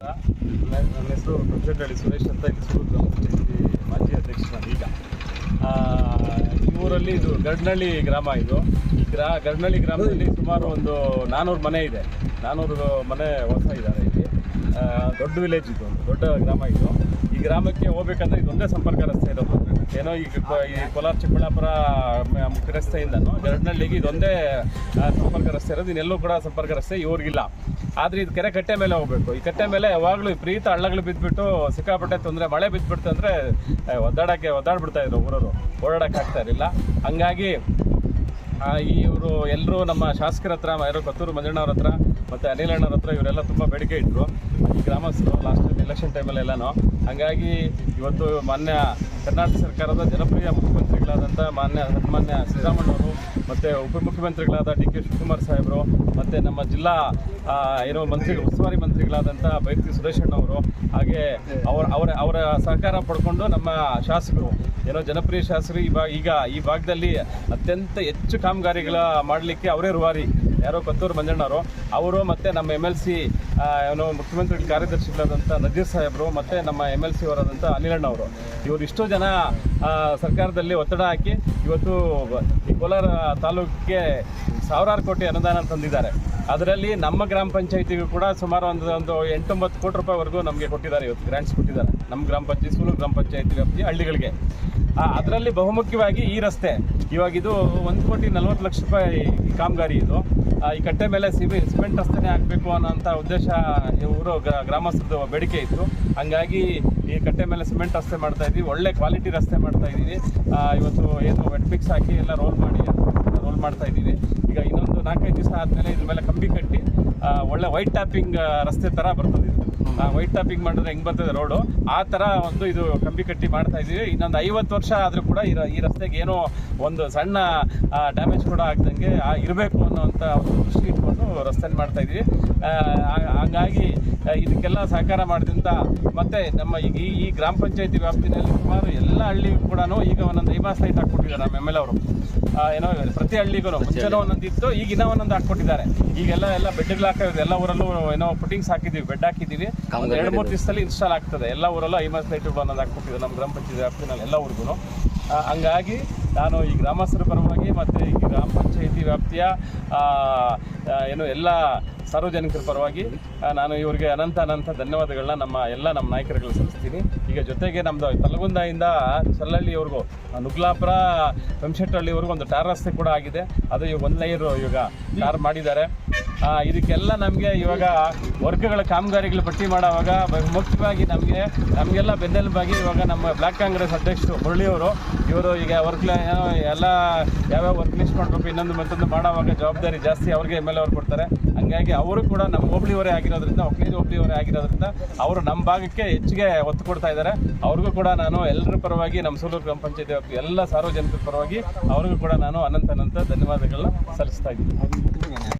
ನನ್ನ ಹೆಸರು ಪ್ರೊಫೆಸರ್ ಸುರೇಶ್ ಅಂತ. ಇಲ್ಲಿ ಸೂರು ಗ್ರಾಮ ಪಂಚಾಯತಿ ಮಾಜಿ ಅಧ್ಯಕ್ಷ ನಾನು. ಈಗ ಈ ಊರಲ್ಲಿ ಇದು ಗರ್ನಳ್ಳಿ ಗ್ರಾಮ. ಇದು ಈ ಗರ್ನಳ್ಳಿ ಗ್ರಾಮದಲ್ಲಿ ಸುಮಾರು ಒಂದು 400 ಮನೆ ಇದೆ. 400 ಮನೆ ವಾಸ ಇದ್ದಾರೆ ಇಲ್ಲಿ. ದೊಡ್ಡ ವಿಲೇಜ್ ಇದು, ಒಂದು ದೊಡ್ಡ ಗ್ರಾಮ ಇದು. ಈ ಗ್ರಾಮಕ್ಕೆ ಹೋಗ್ಬೇಕಂದ್ರೆ ಇದೊಂದೇ ಸಂಪರ್ಕ ರಸ್ತೆ ಇರೋದು. ಏನೋ ಈಗ ಈ ಕೋಲಾರ ಚಿಕ್ಕಬಳ್ಳಾಪುರ ಮುಖ್ಯ ರಸ್ತೆಯಿಂದನೂ ಗರ್ನಳ್ಳಿಗೆ ಇದೊಂದೇ ಸಂಪರ್ಕ ರಸ್ತೆ ಇರೋದು. ಇನ್ನೆಲ್ಲೂ ಕೂಡ ಸಂಪರ್ಕ ರಸ್ತೆ ಇವ್ರಿಗಿಲ್ಲ. ಆದರೆ ಇದು ಕೆರೆ ಕಟ್ಟೆ ಮೇಲೆ ಹೋಗಬೇಕು. ಈ ಕಟ್ಟೆ ಮೇಲೆ ಯಾವಾಗಲೂ ವಿಪರೀತ ಹಳ್ಳಗಳು ಬಿದ್ದುಬಿಟ್ಟು ಸಿಕ್ಕಾಪಟ್ಟೆ ತೊಂದರೆ. ಮಳೆ ಬಿದ್ದುಬಿಡ್ತು ಅಂದರೆ ಒದ್ದಾಡ್ಬಿಡ್ತಾ ಇದ್ರು ಊರವರು, ಓಡಾಡೋಕ್ಕೆ ಆಗ್ತಾ ಇರಲಿಲ್ಲ. ಹಂಗಾಗಿ ಇವರು ಎಲ್ಲರೂ ನಮ್ಮ ಶಾಸಕರ ಹತ್ರ, ಯಾರೋ ಕೊತ್ತೂರು ಮಂಜಣ್ಣವ್ರ ಹತ್ರ ಮತ್ತು ಅನಿಲಣ್ಣವ್ರ ಹತ್ರ ಇವರೆಲ್ಲ ತುಂಬ ಬೇಡಿಕೆ ಇಟ್ಟರು ಈ ಗ್ರಾಮಸ್ಥರು ಲಾಸ್ಟ್ ಎಲೆಕ್ಷನ್ ಟೈಮಲ್ಲೆಲ್ಲನೂ. ಹಾಗಾಗಿ ಇವತ್ತು ಮಾನ್ಯ ಕರ್ನಾಟಕ ಸರ್ಕಾರದ ಜನಪ್ರಿಯ ಮುಖ್ಯಮಂತ್ರಿಗಳಾದಂಥ ಸನ್ಮಾನ್ಯ ಸಿದ್ದರಾಮಣ್ಣವರು ಮತ್ತು ಉಪಮುಖ್ಯಮಂತ್ರಿಗಳಾದ ಡಿ ಕೆ ಶಿವಕುಮಾರ್ ಸಾಹೇಬರು ಮತ್ತು ನಮ್ಮ ಜಿಲ್ಲಾ ಉಸ್ತುವಾರಿ ಮಂತ್ರಿಗಳಾದಂಥ ಬೈರತಿ ಸುರೇಶಣ್ಣವರು, ಹಾಗೆ ಅವರ ಸಹಕಾರ ಪಡ್ಕೊಂಡು ನಮ್ಮ ಶಾಸಕರು, ಜನಪ್ರಿಯ ಶಾಸಕರು ಈಗ ಈ ಭಾಗದಲ್ಲಿ ಅತ್ಯಂತ ಹೆಚ್ಚು ಕಾಮಗಾರಿಗಳ ಮಾಡಲಿಕ್ಕೆ ಅವರೇ ರೂವಾರಿ, ಕೊತ್ತೂರು ಮಂಜಣ್ಣವರು ಅವರು, ಮತ್ತು ನಮ್ಮ MLC ಮುಖ್ಯಮಂತ್ರಿ ಕಾರ್ಯದರ್ಶಿಗಳಾದಂಥ ನಜೀರ್ ಸಾಹೇಬರು, ಮತ್ತು ನಮ್ಮ MLC ಅವರಾದಂಥ ಅನಿಲಣ್ಣವರು, ಇವರು ಇಷ್ಟು ಜನ ಸರ್ಕಾರದಲ್ಲಿ ಒತ್ತಡ ಹಾಕಿ ಇವತ್ತು ಈ ಕೋಲಾರ ತಾಲೂಕಿಗೆ 1000 ಕೋಟಿ ಅನುದಾನ ತಂದಿದ್ದಾರೆ. ಅದರಲ್ಲಿ ನಮ್ಮ ಗ್ರಾಮ ಪಂಚಾಯತಿಗೂ ಕೂಡ ಸುಮಾರು ಒಂದು 8-9 ಕೋಟಿ ರೂಪಾಯಿವರೆಗೂ ನಮಗೆ ಕೊಟ್ಟಿದ್ದಾರೆ. ಇವತ್ತು ಗ್ರಾಂಟ್ಸ್ ಕೊಟ್ಟಿದ್ದಾರೆ ನಮ್ಮ ಗ್ರಾಮ ಪಂಚಾಯತಿ, ಸೂರು ಗ್ರಾಮ ಪಂಚಾಯತಿ ವ್ಯಾಪ್ತಿಯ ಹಳ್ಳಿಗಳಿಗೆ. ಅದರಲ್ಲಿ ಬಹುಮುಖ್ಯವಾಗಿ ಈ ರಸ್ತೆ, ಇವಾಗ ಇದು 1,40,00,000 ರೂಪಾಯಿ ಕಾಮಗಾರಿ. ಇದು ಈ ಕಟ್ಟೆ ಮೇಲೆ ಸಿಮೆಂಟ್ ರಸ್ತೆನೇ ಹಾಕಬೇಕು ಅನ್ನೋಂಥ ಉದ್ದೇಶ ಇವರು ಗ್ರಾಮಸ್ಥರದ್ದು ಬೇಡಿಕೆ ಇತ್ತು. ಹಂಗಾಗಿ ಈ ಕಟ್ಟೆ ಮೇಲೆ ಸಿಮೆಂಟ್ ರಸ್ತೆ ಮಾಡ್ತಾಯಿದ್ದೀವಿ, ಒಳ್ಳೆ ಕ್ವಾಲಿಟಿ ರಸ್ತೆ ಮಾಡ್ತಾಯಿದ್ದೀವಿ. ಇವತ್ತು ಏನು ವೆಟ್ ಮಿಕ್ಸ್ ಹಾಕಿ ಎಲ್ಲ ರೋಲ್ ಮಾಡ್ತಾಯಿದ್ದೀವಿ. ಈಗ ಇನ್ನೊಂದು 4-5 ದಿವಸ ಆದಮೇಲೆ ಇದ್ರ ಮೇಲೆ ಕಂಬಿ ಕಟ್ಟಿ ಒಳ್ಳೆ ವೈಟ್ ಟ್ಯಾಪಿಂಗ್ ರಸ್ತೆ ಥರ ಬರ್ತದೆ. ವೈಟ್ ಟ್ಯಾಪಿಂಗ್ ಮಾಡಿದ್ರೆ ಹೆಂಗೆ ಬರ್ತದೆ ರೋಡು, ಆ ಥರ ಇದು ಕಂಬಿ ಕಟ್ಟಿ ಮಾಡ್ತಾಯಿದ್ದೀವಿ. ಇನ್ನೊಂದು 50 ವರ್ಷ ಆದರೂ ಕೂಡ ಈ ರಸ್ತೆಗೆ ಏನೋ ಒಂದು ಸಣ್ಣ ಡ್ಯಾಮೇಜ್ ಕೂಡ ಆಗ್ದಂಗೆ ಇರಬೇಕು ಅನ್ನೋವಂಥ ಒಂದು ದೃಷ್ಟಿ ಇಟ್ಕೊಂಡು ರಸ್ತೆ ಮಾಡ್ತಾಯಿದ್ದೀವಿ. ಹಾಗಾಗಿ ಇದಕ್ಕೆಲ್ಲ ಸಹಕಾರ ಮಾಡಿದಂಥ ಮತ್ತು ನಮ್ಮ ಈ ಗ್ರಾಮ ಪಂಚಾಯತಿ ವ್ಯಾಪ್ತಿನಲ್ಲಿ ಸುಮಾರು ಎಲ್ಲ ಹಳ್ಳಿಗೂ ಕೂಡ ಈಗ ಒಂದೊಂದು ಐಮಾಸ್ ಲೈಟ್ ಹಾಕ್ಕೊಟ್ಟಿದ್ದಾರೆ ನಮ್ಮ MLA ಅವರು. ಪ್ರತಿ ಹಳ್ಳಿಗೂ ಮುಂಚೆನೂ ಒಂದೊಂದು ಇತ್ತು, ಈಗ ಇನ್ನೂ ಒಂದೊಂದು ಹಾಕ್ಕೊಟ್ಟಿದ್ದಾರೆ. ಈಗೆಲ್ಲ ಬೆಡ್ಗಳು ಹಾಕಿದೆ. ಎಲ್ಲ ಊರಲ್ಲೂ ಫುಟಿಂಗ್ಸ್ ಹಾಕಿದ್ದೀವಿ, ಬೆಡ್ ಹಾಕಿದ್ದೀವಿ. ಒಂದು 2-3 ದಿವಸದಲ್ಲಿ ಇನ್ಸ್ಟಾಲ್ ಆಗ್ತದೆ. ಎಲ್ಲ ಊರಲ್ಲೂ ಐಮಾಸ್ ಲೈಟ್ಗಳು ಒಂದೊಂದು ಹಾಕ್ಕೊಟ್ಟಿದ್ದಾರೆ ನಮ್ಮ ಗ್ರಾಮ ಪಂಚಾಯತಿ ವ್ಯಾಪ್ತಿನಲ್ಲಿ ಎಲ್ಲ ಊರಿಗೂ. ಹಂಗಾಗಿ ನಾನು ಈ ಗ್ರಾಮಸ್ಥರ ಪರವಾಗಿ ಮತ್ತು ಈ ಗ್ರಾಮ ಪಂಚಾಯತಿ ವ್ಯಾಪ್ತಿಯ ಎಲ್ಲ ಸಾರ್ವಜನಿಕರ ಪರವಾಗಿ ನಾನು ಇವರಿಗೆ ಅನಂತ ಧನ್ಯವಾದಗಳನ್ನ ನಮ್ಮ ನಾಯಕರುಗಳು ಸಲ್ಲಿಸ್ತೀನಿ. ಈಗ ಜೊತೆಗೆ ನಮ್ಮದು ತಲಗುಂದದಿಂದ ಚಲ್ಲಹಳ್ಳಿವರೆಗೂ, ನುಗ್ಲಾಪುರ ವೆಂಶೆಟ್ಟಹಳ್ಳಿವರೆಗೂ ಒಂದು ಟಾರ್ ರಸ್ತೆ ಕೂಡ ಆಗಿದೆ. ಅದು ಈಗ 1 ಲೈನ್ ಇವಾಗ ಟಾರ್ ಮಾಡಿದ್ದಾರೆ. ಇದಕ್ಕೆಲ್ಲ ನಮಗೆ ಇವಾಗ ವರ್ಗಗಳ ಕಾಮಗಾರಿಗಳು ಪಟ್ಟಿ ಮಾಡೋವಾಗ ಮುಖ್ಯವಾಗಿ ನಮಗೆಲ್ಲ ಬೆನ್ನೆಲುಬಾಗಿ ಇವಾಗ ನಮ್ಮ ಬ್ಲಾಕ್ ಕಾಂಗ್ರೆಸ್ ಅಧ್ಯಕ್ಷರು ಮುರಳಿಯವರು, ಇವರು ಈಗ ಎಲ್ಲ ಯಾವ್ಯಾವ ವರ್ಕ್ ಲಿಸ್ಟ್ ಮಾಡಬೇಕು, ಇನ್ನೊಂದು ಮತ್ತೊಂದು ಮಾಡೋವಾಗ ಜವಾಬ್ದಾರಿ ಜಾಸ್ತಿ ಅವ್ರಿಗೆ MLA ಅವ್ರು ಕೊಡ್ತಾರೆ. ಹಂಗಾಗಿ ಅವರು ಕೂಡ ನಮ್ಮ ಹೋಬಳಿಯವರೇ ಆಗಿರೋದ್ರಿಂದ, ಒಕ್ಕಲಿಗ ಹೋಬಳಿಯವರೇ ಆಗಿರೋದ್ರಿಂದ ಅವರು ನಮ್ಮ ಭಾಗಕ್ಕೆ ಹೆಚ್ಚಿಗೆ ಒತ್ತು ಕೊಡ್ತಾ ಇದ್ದಾರೆ. ಅವ್ರಿಗೂ ಕೂಡ ನಾನು ಎಲ್ಲರ ಪರವಾಗಿ, ನಮ್ಮ ಸೂಲೂರು ಗ್ರಾಮ ಪಂಚಾಯತಿ ಎಲ್ಲ ಸಾರ್ವಜನಿಕರ ಪರವಾಗಿ ಅವ್ರಿಗೂ ಕೂಡ ನಾನು ಅನಂತ ಧನ್ಯವಾದಗಳನ್ನ ಸಲ್ಲಿಸ್ತಾ ಇದ್ದೀನಿ.